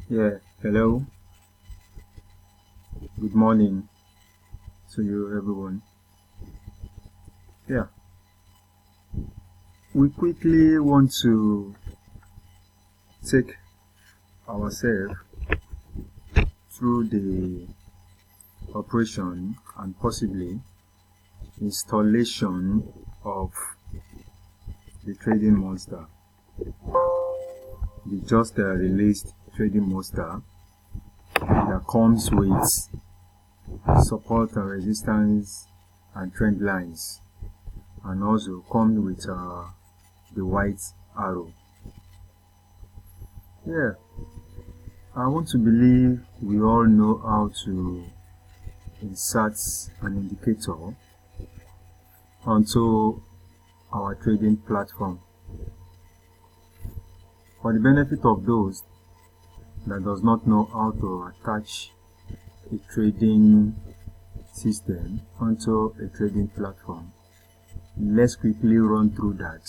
Yeah, hello, good morning to you everyone. Yeah, we quickly want to take ourselves through the operation and possibly installation of the trading monster, the just released trading monster that comes with support and resistance and trend lines, and also comes with the white arrow. Yeah, I want to believe we all know how to insert an indicator onto our trading platform. For the benefit of those that does not know how to attach a trading system onto a trading platform, let's quickly run through that,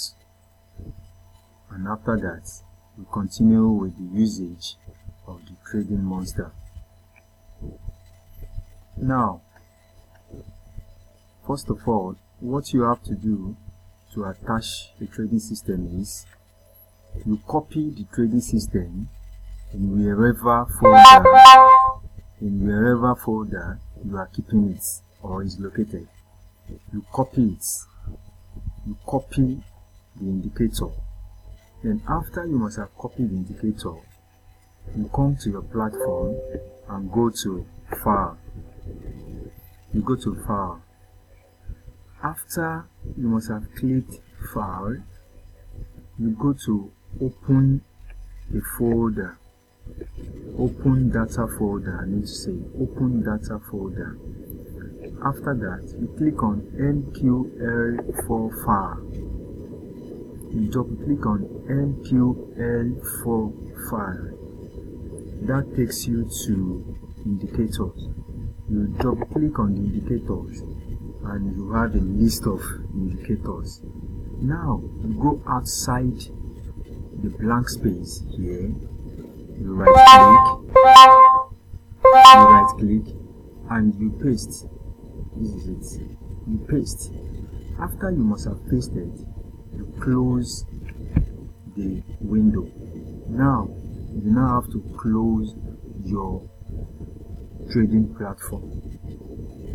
and after that we continue with the usage of the trading monster. Now, first of all, what you have to do to attach a trading system is you copy the trading system in wherever folder you are keeping it or is located. You copy it, you copy the indicator. Then after you must have copied the indicator, you come to your platform and go to file. You go to file. After you must have clicked file, you go to open a folder. Open data folder, I need to say open data folder. After that, you click on MQL4 file. You double click on MQL4 file. That takes you to indicators. You double click on the indicators and you have a list of indicators. Now you go outside the blank space here. You right click and you paste. This is it. You paste. After you must have pasted, you close the window. Now you have to close your trading platform.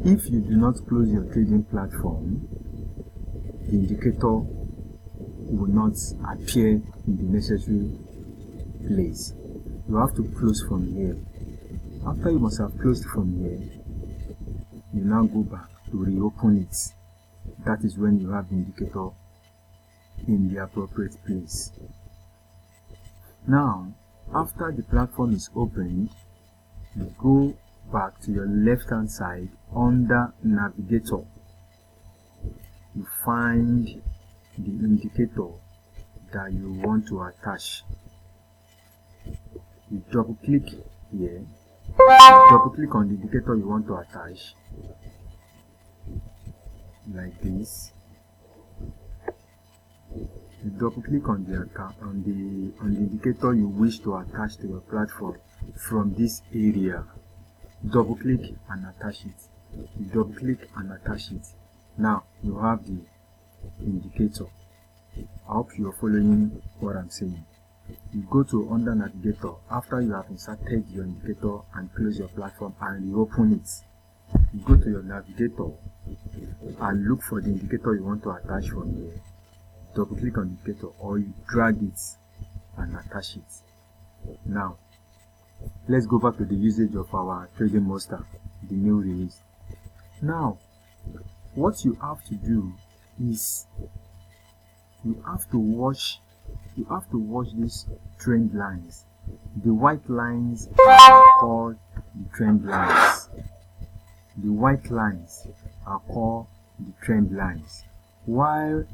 If you do not close your trading platform, the indicator will not appear in the necessary place. You have to close from here. After you must have closed from here, you now go back to reopen it. That is when you have the indicator in the appropriate place. Now, after the platform is opened, you go back to your left hand side under navigator. You find the indicator that you want to attach. You double click here. You double click on the indicator you want to attach, like this. You double click on the indicator you wish to attach to your platform from this area. Double click and attach it. You double click and attach it. Now you have the indicator. I hope you are following what I'm saying. You go to under navigator after you have inserted your indicator and close your platform and reopen it. You go to your navigator and look for the indicator you want to attach from here. Double click on the indicator or you drag it and attach it. Now let's go back to the usage of our trading monster, the new release. Now what you have to do is you have to watch these trend lines. The white lines are called the trend lines. The white lines are called the trend lines, while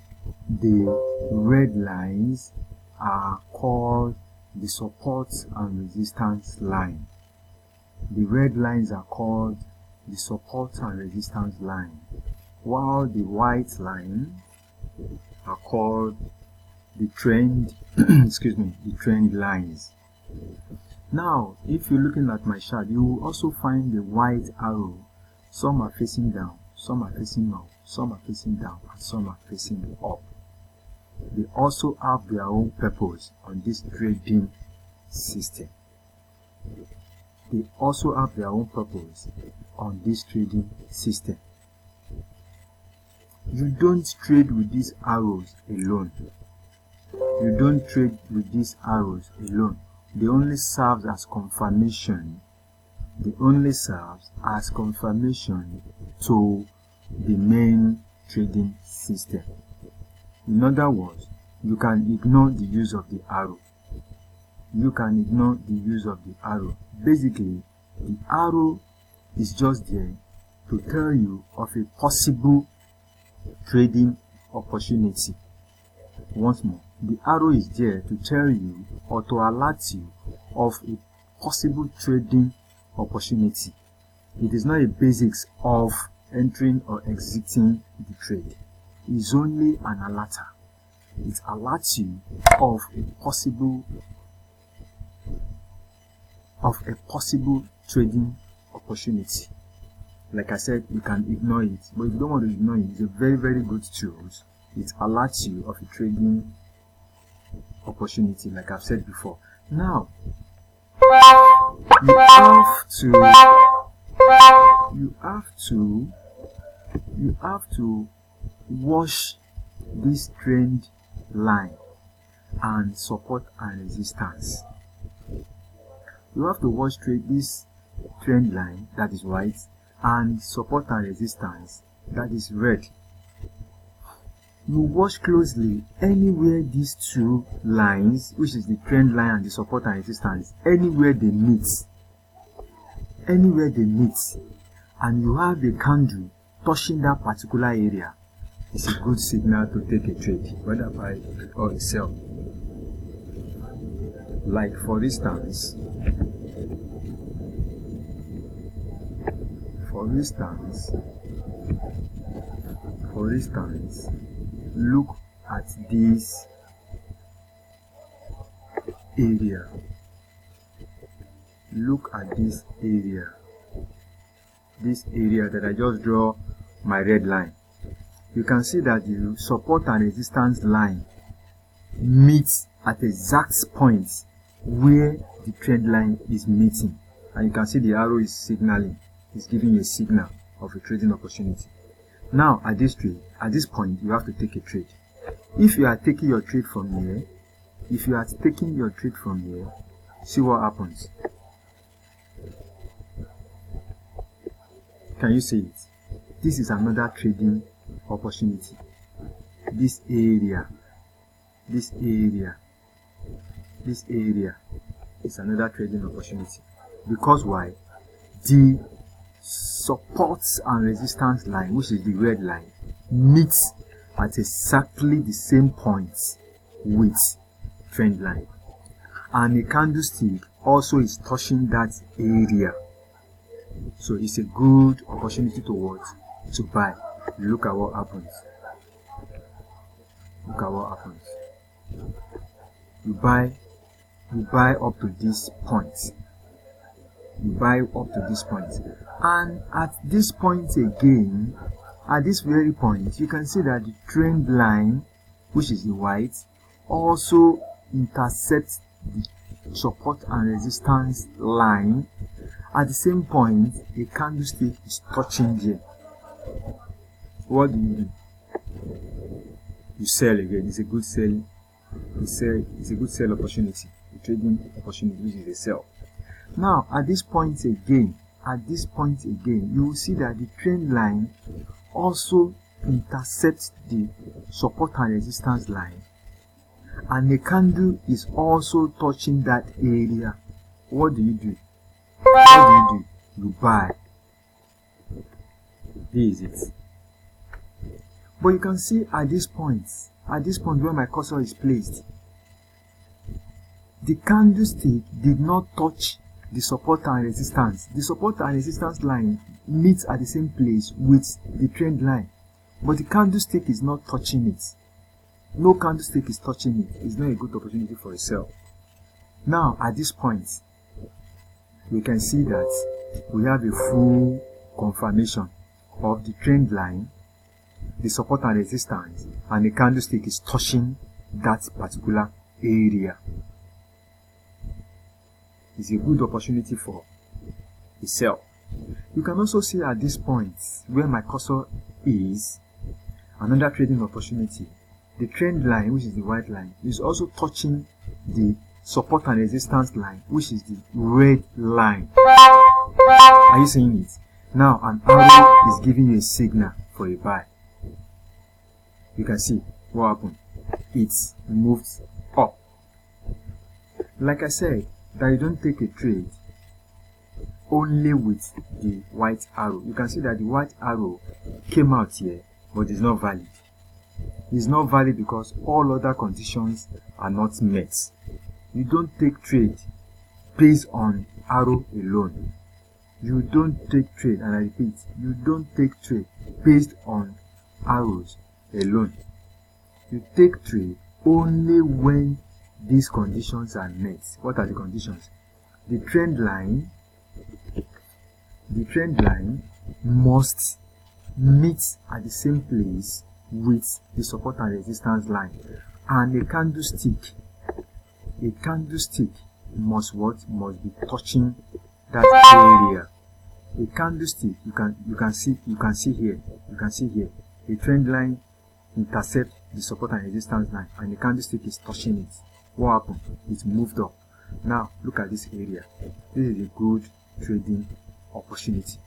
the red lines are called the support and resistance line. The red lines are called the support and resistance line, while the white line are called the trend the trend lines. Now, if you're looking at my chart, you will also find the white arrow. Some are facing down, some are facing up, some are facing down, and some are facing up. They also have their own purpose on this trading system. They also have their own purpose on this trading system. You don't trade with these arrows alone. You don't trade with these arrows alone. They only serve as confirmation. They only serve as confirmation to the main trading system. In other words, you can ignore the use of the arrow. You can ignore the use of the arrow. Basically, the arrow is just there to tell you of a possible trading opportunity. Once more, the arrow is there to tell you or to alert you of a possible trading opportunity. It is not a basics of entering or exiting the trade. It is only an alerter. It alerts you of a possible trading opportunity. Like I said, you can ignore it, but if you don't want to ignore it, it's a very, very good tool. It alerts you of a trading opportunity, like I've said before. Now, you have to watch this trend line and support and resistance. You have to watch this trend line, that is white, and support and resistance, that is red. You watch closely anywhere these two lines, which is the trend line and the support and resistance, anywhere they meet, and you have a candle touching that particular area, it's a good signal to take a trade, whether buy or sell. Like for instance, look at this area. Look at this area. This area that I just draw my red line. You can see that the support and resistance line meets at exact points where the trend line is meeting. And you can see the arrow is signaling. It's giving you a signal of a trading opportunity. Now, at this point, you have to take a trade. If you are taking your trade from here, see what happens. Can you see it? This is another trading opportunity. This area is another trading opportunity. Because why? The support and resistance line, which is the red line, meets at exactly the same points with trend line, and a candlestick also is touching that area. So it's a good opportunity to buy. Look at what happens. You buy up to this point. And at this point again, at this very point, you can see that the trend line, which is the white, also intersects the support and resistance line. At the same point, a candlestick is touching there. What do you do? You sell again. It's a good sell. It's a good sell opportunity. A trading opportunity, which is a sell. Now, at this point again, you will see that the trend line also intersects the support and resistance line, and the candle is also touching that area. What do you do? You buy. This is it. But you can see at this point where my cursor is placed, the candlestick did not touch the support and resistance. The support and resistance line meets at the same place with the trend line, but the candlestick is not touching it. No candlestick is touching it. It's not a good opportunity for a sell. Now, at this point, we can see that we have a full confirmation of the trend line, the support and resistance, and the candlestick is touching that particular area. It's a good opportunity for a sell. You can also see at this point where my cursor is another trading opportunity. The trend line, which is the white line, is also touching the support and resistance line, which is the red line. Are you seeing it? Now an arrow is giving you a signal for a buy. You can see what happened. It moved up. Like I said, that you don't take a trade only with the white arrow. You can see that the white arrow came out here, but it's not valid. It's not valid because all other conditions are not met. You don't take trade based on arrow alone. You don't take trade, and I repeat, you don't take trade based on arrows alone. You take trade only when these conditions are met. What are the conditions? The trend line must meet at the same place with the support and resistance line, and a candlestick must be touching that area. A candlestick, you can see here the trend line intercept the support and resistance line, and the candlestick is touching it. What happened? It moved up. Now look at this area. This is a good trading opportunity.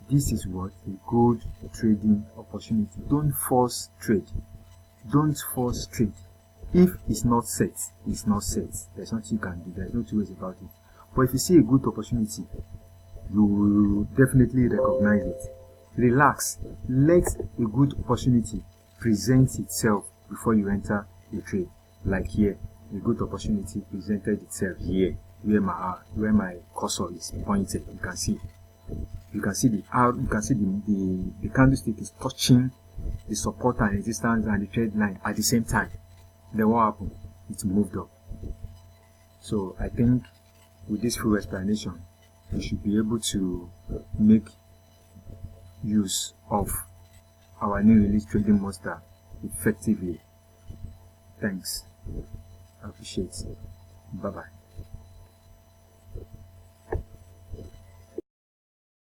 This is what a good trading opportunity. Don't force trade. Don't force trade. If it's not set, it's not set. There's nothing you can do. There's no two ways about it. But if you see a good opportunity, you will definitely recognize it. Relax. Let a good opportunity present itself before you enter a trade. Like here, a good opportunity presented itself here, where my cursor is pointed. You can see the candlestick is touching the support and resistance and the trend line at the same time. Then what happened? It moved up. So I think with this full explanation, you should be able to make use of our new release trading monster effectively. Thanks. I appreciate it. Bye bye.